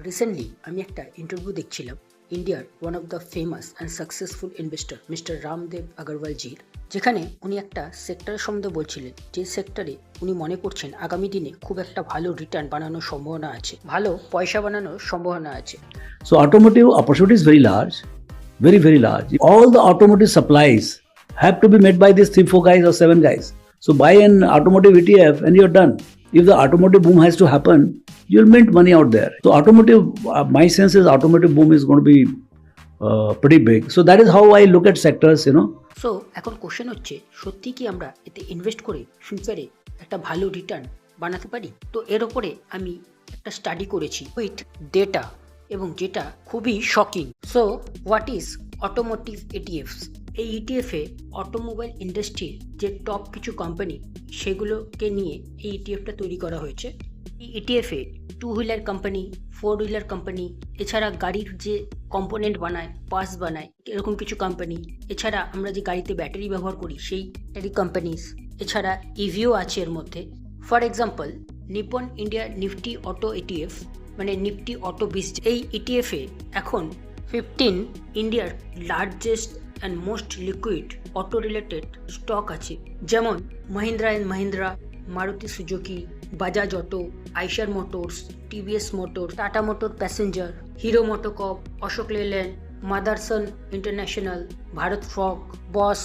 Recently আমি একটা interview দেখছিলাম ইন্ডিয়ার one of the famous and successful investor mister Ramdev আগরওয়ালজির, যেখানে উনি একটা সেক্টরের সম্বন্ধে বলছিলেন যে সেক্টরে উনি মনে করছেন আগামী দিনে খুব একটা ভালো রিটার্ন বানানোর সম্ভাবনা আছে, ভালো পয়সা বানানোর সম্ভাবনা আছে। So automotive opportunity is very large, very large. All the automotive supplies have to be made by these 3-4 guys or 7 guys. So buy an automotive ETF and you're done. If the automotive boom has to happen, you'll mint money out there. So automotive, my sense is automotive boom is going to be pretty big. So that is how I look at sectors, so এখন question হচ্ছে, সত্যি কি আমরা এতে invest করে ফিউচারে একটা ভালো রিটার্ন বানাতে পারি? তো এর ওপরে আমি একটা স্টাডি করেছি উইথ ডেটা, এবং যেটা খুবই shocking. So what is automotive ETFs? এই ইটিএফে অটোমোবাইল ইন্ডাস্ট্রির যে টপ কিছু কোম্পানি সেগুলোকে নিয়ে এই ইটিএফটা তৈরি করা হয়েছে। এই ইটিএফে 2 হুইলার কোম্পানি, 4 হুইলার কোম্পানি, এছাড়া গাড়ির যে কম্পোনেন্ট বানায়, পার্টস বানায়, এরকম কিছু কোম্পানি, এছাড়া আমরা যে গাড়িতে ব্যাটারি ব্যবহার করি সেই ব্যাটারি কোম্পানিজ, এছাড়া ইভিও আছে এর মধ্যে। For example, Nippon India Nifty auto ETF, মানে নিফটি অটো 20, এই ইটিএফে এখন 15 ইন্ডিয়ার largest and most liquid auto related stock আছে, যেমন Mahindra and Mahindra, Maruti Suzuki, Bajaj auto, Eicher motors, TVS motor, Tata motor passenger, Hero MotoCorp, Ashok Leyland, Motherson international, Bharat Forge, Bosch,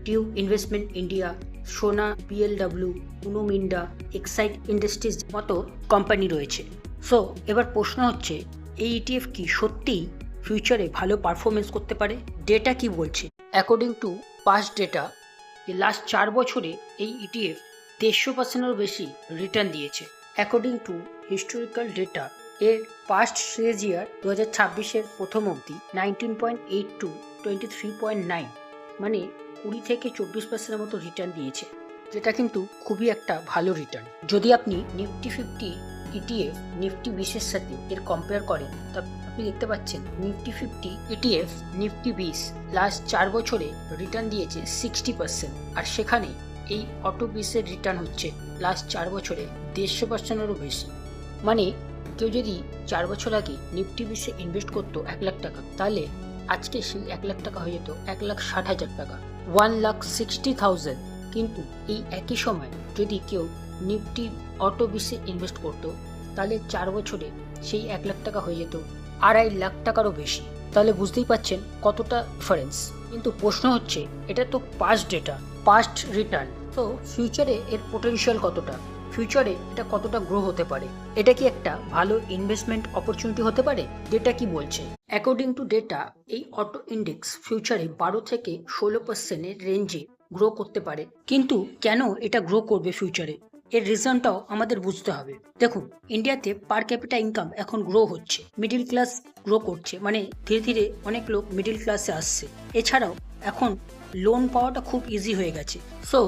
tube investment India, Sona BLW, Uno Minda, Exide industries মতো company রয়েছে। So এবার প্রশ্ন হচ্ছে, এই ইটিএফ কি সত্যিই ফিউচারে ভালো পারফরমেন্স করতে পারে? ডেটা কি বলছে? According to past data, last 4 বছরে এই ইটিএফ 150%-এরও বেশি রিটার্ন দিয়েছে। অ্যাকর্ডিং টু হিস্টোরিক্যাল ডেটা, এর পাস্ট সিরিজ ইয়ার 2026-এর প্রথম অবধি 19.8 to 23.9, মানে 20 থেকে 24%-এর মতো রিটার্ন দিয়েছে, যেটা কিন্তু খুবই একটা ভালো রিটার্ন। যদি আপনি নিফটি 50 ইটিএফ নিফটি 20-এর সাথে এর কম্পেয়ার করেন, তা আপনি দেখতে পাচ্ছেন নিফটি 50 ইটিএফ নিফটি 20 লাস্ট 4 বছরে রিটার্ন দিয়েছে 60%, আর সেখানে এই অটো 20-এর রিটার্ন হচ্ছে লাস্ট 4 বছরে 150%-এরও বেশি। মানে কেউ যদি 4 বছর আগে নিফটি 20-এ ইনভেস্ট করতো 1 লাখ টাকা, তাহলে আজকে সেই 1 লাখ টাকা হয়ে যেত 1,60,000 টাকা, 1,60,000। কিন্তু এই একই সময় যদি কেউ নিফটি অটো 20-এ ইনভেস্ট করতো, তাহলে 4 বছরে সেই 1 লাখ টাকা হয়ে যেত 2.5 লাখ টাকারও বেশি। তাহলে বুঝতেই পাচ্ছেন কতটা ডিফারেন্স। কিন্তু প্রশ্ন হচ্ছে, এটা তো পাস্ট ডেটা, পাস্ট রিটার্ন, তো ফিউচারে এর পোটেনশিয়াল কতটা? ফিউচারে এটা কতটা গ্রো হতে পারে? এটা কি একটা ভালো ইনভেস্টমেন্ট অপরচুনিটি হতে পারে? ডেটা কি বলছে? অ্যাকর্ডিং টু ডেটা, এই অটো ইন্ডেক্স ফিউচারে 12 থেকে 16%-এর রেঞ্জে গ্রো করতে পারে। কিন্তু কেন এটা গ্রো করবে ফিউচারে, এর রিজনটাও আমাদের বুঝতে হবে। দেখুন, ইন্ডিয়াতে পার ক্যাপিটা ইনকাম এখন গ্রো হচ্ছে, মিডিল ক্লাস গ্রো করছে, মানে ধীরে ধীরে অনেক লোক মিডিল ক্লাসে আসছে। এছাড়াও এখন লোন পাওয়াটা খুব ইজি হয়ে গেছে। সো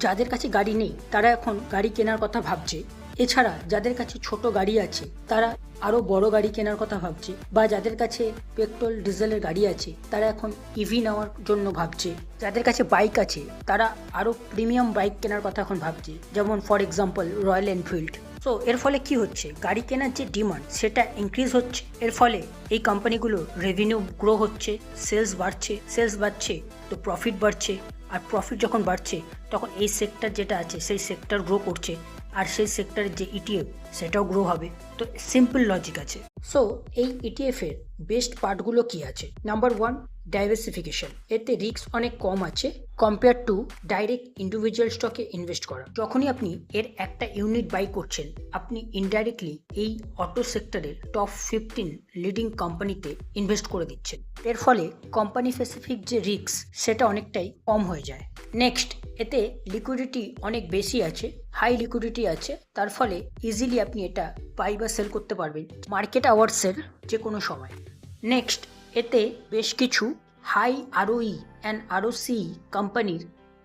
যাদের কাছে গাড়ি নেই তারা এখন গাড়ি কেনার কথা ভাবছে। এছাড়া যাদের কাছে ছোট গাড়ি আছে তারা আরও বড় গাড়ি কেনার কথা ভাবছে, বা যাদের কাছে পেট্রোল ডিজেলের গাড়ি আছে তারা এখন ইভি নেওয়ার জন্য ভাবছে। যাদের কাছে বাইক আছে তারা আরও প্রিমিয়াম বাইক কেনার কথা এখন ভাবছে, যেমন for example royal Enfield. So এর ফলে কি হচ্ছে, গাড়ি কেনার যে ডিমান্ড সেটা ইনক্রিজ হচ্ছে। এর ফলে এই কোম্পানিগুলোর রেভিনিউ গ্রো হচ্ছে, সেলস বাড়ছে তো প্রফিট বাড়ছে, আর প্রফিট যখন বাড়ছে তখন এই সেক্টর যেটা আছে সেই সেক্টর গ্রো করছে, আর সেই সেক্টরের যে ইটিএফ সেটাও গ্রো হবে। তো সিম্পল লজিক আছে। সো এই ইটিএফের বেস্ট পার্টগুলো কি আছে? Number 1, diversification. এতে রিস্ক অনেক কম আছে কম্পেয়ার টু ডাইরেক্ট ইন্ডিভিজুয়াল স্টকে ইনভেস্ট করা। যখনই আপনি এর একটা ইউনিট বাই করছেন, আপনি ইনডাইরেক্টলি এই অটো সেক্টরের টপ 15 লিডিং কোম্পানিতে ইনভেস্ট করে দিচ্ছেন। এর ফলে কোম্পানি স্পেসিফিক যে রিস্ক সেটা অনেকটাই কম হয়ে যায়। নেক্সট, এতে লিকুইডিটি অনেক বেশি আছে, হাই লিকুইডিটি আছে, তার ফলে ইজিলি আপনি এটা বাই বা সেল করতে পারবেন মার্কেট আওয়ার্সের যে কোনো সময়। নেক্সট, এতে বেশ কিছু হাই আরওই অ্যান্ড আরওসি কোম্পানির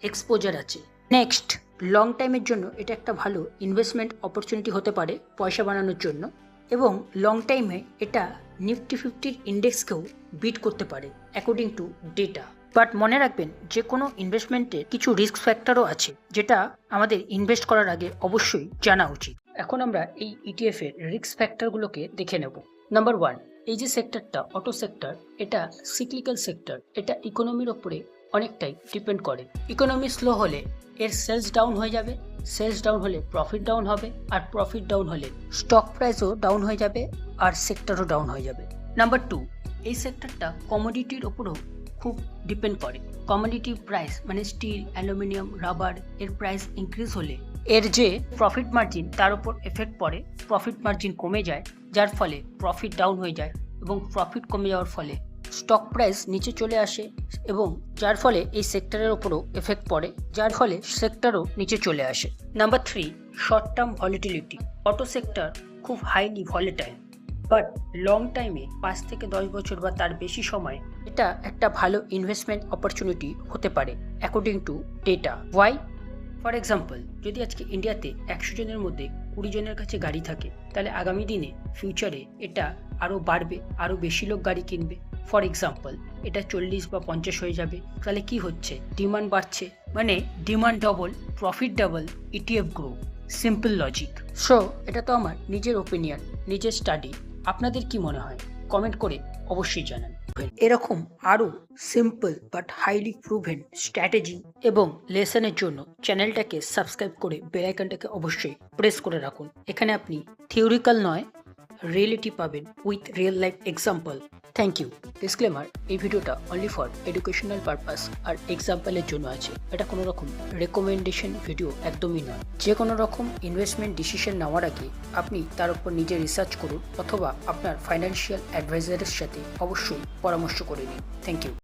এক্সপোজার আছে। নেক্সট, লং টাইমের জন্য এটা একটা ভালো ইনভেস্টমেন্ট অপরচুনিটি হতে পারে পয়সা বানানোর জন্য, এবং লং টাইমে এটা নিফটি 50 ইন্ডেক্সকেও বিট করতে পারে অ্যাকর্ডিং টু ডেটা। বাট মনে রাখবেন, যে কোনো ইনভেস্টমেন্টের কিছু রিস্ক ফ্যাক্টরও আছে, যেটা আমাদের ইনভেস্ট করার আগে অবশ্যই জানা উচিত। এখন আমরা এই ইটিএফ এর রিস্ক ফ্যাক্টরগুলোকে দেখে নেব। নাম্বার 1, এই যে সেক্টরটা অটো সেক্টর, এটা সিক্লিক্যাল সেক্টর, এটা ইকোনমির ওপরে অনেকটাই ডিপেন্ড করে। ইকোনমি স্লো হলে এর সেলস ডাউন হয়ে যাবে, সেলস ডাউন হলে প্রফিট ডাউন হবে, আর প্রফিট ডাউন হলে স্টক প্রাইসও ডাউন হয়ে যাবে আর সেক্টরও ডাউন হয়ে যাবে। নাম্বার 2, এই সেক্টরটা কমোডিটির ওপরও খুব ডিপেন্ড করে। কমোডিটি প্রাইস মানে স্টিল, অ্যালুমিনিয়াম, রাবার এর প্রাইস ইনক্রিজ হলে এর যে প্রফিট মার্জিন তার উপর এফেক্ট পড়ে, প্রফিট মার্জিন কমে যায়, যার ফলে প্রফিট ডাউন হয়ে যায় এবং প্রফিট কমে যাওয়ার ফলে স্টক প্রাইস নিচে চলে আসে এবং যার ফলে এই সেক্টরের ওপরও এফেক্ট পড়ে, যার ফলে সেক্টরও নিচে চলে আসে। Number 3, short term volatility. Auto sector খুব হাইলি ভলিটাইল, বাট লং টাইমে 5 থেকে 10 বছর বা তার বেশি সময় এটা একটা ভালো ইনভেস্টমেন্ট অপরচুনিটি হতে পারে according to data. Why? For example, যদি আজকে ইন্ডিয়াতে 100 জনের মধ্যে 20 জনের কাছে গাড়ি থাকে, তাহলে আগামী দিনে ফিউচারে এটা আরও বাড়বে, আরও বেশি লোক গাড়ি কিনবে। ফর এক্সাম্পল, এটা 40 বা 50 হয়ে যাবে, তাহলে কি হচ্ছে? ডিমান্ড বাড়ছে, মানে demand double, profit double, ETF grow. Simple logic. So এটা তো আমার নিজের ওপিনিয়ন, নিজের স্টাডি। আপনাদের কি মনে হয়? কমেন্ট করে অবশ্যই জানান। এরকম আরও simple but highly proven strategy এবং লেসনের জন্য চ্যানেলটাকে সাবস্ক্রাইব করে বেল আইকনটাকে অবশ্যই প্রেস করে রাখুন। এখানে আপনি থিওরিক্যাল নয়, রিয়েলিটি পাবেন with real life example. Thank you. Disclaimer, এই ভিডিওটা অনলি ফর এডুকেশনাল পারপাস আর এক্সাম্পলের জন্য আছে। এটা কোনো রকম রেকমেন্ডেশন ভিডিও একদমই নয়। যে কোনো রকম ইনভেস্টমেন্ট ডিসিশন নেওয়ার আগে আপনি তার উপর নিজে রিসার্চ করুন অথবা আপনার ফাইন্যান্সিয়াল অ্যাডভাইজারের সাথে অবশ্যই পরামর্শ করে নিন। Thank you.